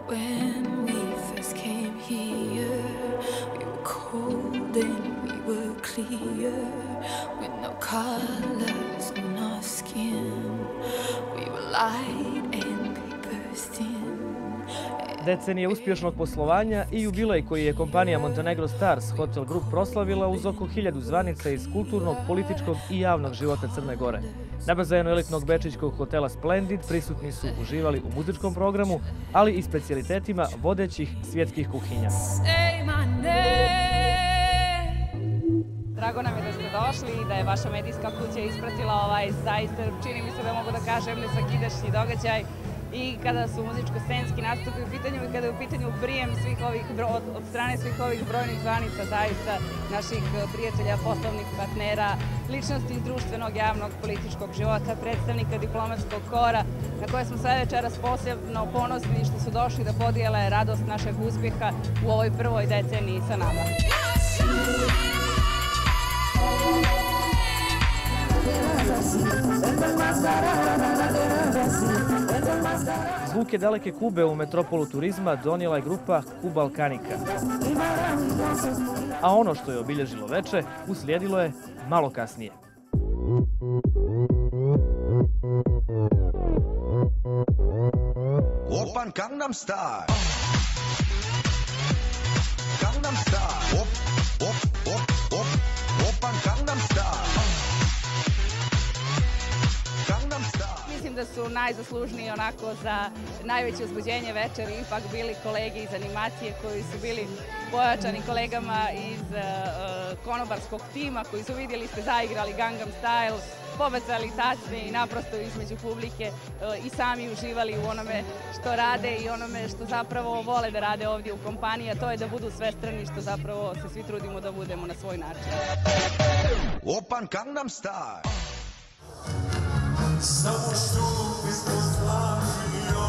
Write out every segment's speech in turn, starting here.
When we first came here, we were cold and we were clear, with no colors on our skin. We were light and paper thin. Decenije uspješnog poslovanja i jubilej koji je kompanija Montenegro Stars Hotel Group proslavila uz oko 1000 zvanica iz kulturnog, političkog i javnog života Crne Gore. Na bazenu elitnog bečićkog hotela Splendid prisutni su uživali u muzičkom programu, ali i specijalitetima vodećih svjetskih kuhinja. Drago nam je da ste došli i da je vaša medijska kuća ispratila ovaj zaista, čini mi se da mogu da kažem, nesvakidašnji događaj. I kada su muzičko-scenski nastupi u pitanju i kada je u pitanju prijem od strane svih ovih brojnih zvanica, zaista naših prijatelja, poslovnih partnera, ličnosti iz društvenog, javnog, političkog života, predstavnika diplomatskog kora, na koje smo sve večeras posebno ponosni što su došli da podijele radost našeg uspjeha u ovoj prvoj deceniji sa nama. Zvuke daleke Kube u metropolu turizma donijela je grupa Kubalkanika. A ono što je obilježilo veče uslijedilo je malo kasnije. Open Gangnam Style. Gangnam Style. Open Gangnam Style. Mislim da su najzaslužniji onako za najveće uzbuđenje večeri ipak bili kolege iz animacije koji su bili pojačani kolegama iz konobarskog tima koji su vidjeli ste zaigrali Gangnam Style, pobacali tacne i naprosto između publike i sami uživali u onome što rade i onome što zapravo vole da rade ovdje u kompaniji, a to je da budu svestrani što zapravo se svi trudimo da budemo na svoj način. Open Gangnam Style. Samo šup ispod zlačio,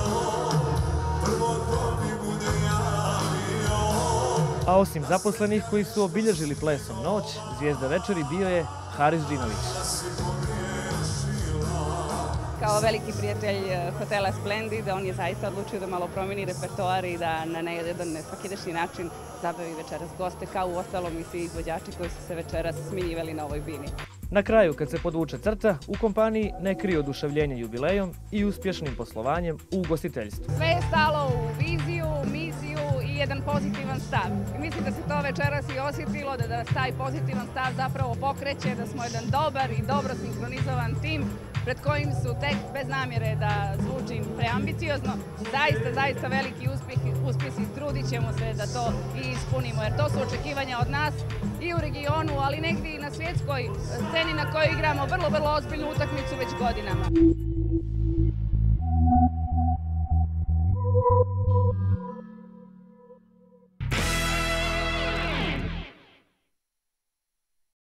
prvo to mi bude javio. A osim zaposlenih koji su obilježili plesom noć, zvijezda večeri bio je Haris Džinović. Kao veliki prijatelj hotela Splendid, on je zaista odlučio da malo promijeni repertoar i da na jedan nesvakidašnji način zabavi večeras goste, kao u ostalom i svi izvođači koji su se večeras sminjivali na ovoj bini. Na kraju, kad se podvuče crta, u kompaniji ne krije oduševljenje jubilejom i uspješnim poslovanjem u ugostiteljstvu. Sve je stalo u viziju, misiju i jedan pozitivan stav. I mislim da se to večeras i osjetilo, da nas taj pozitivan stav zapravo pokreće, da smo jedan dobar i dobro sinkronizovan tim pred kojim su tek bez namjere da zvučim preambiciozno. Zaista veliki uspjesi, trudit ćemo se da to i ispunimo, jer to su očekivanja od nas i u regionu, ali negdje i na svjetskoj sceni na kojoj igramo vrlo ozbiljnu utakmicu već godinama.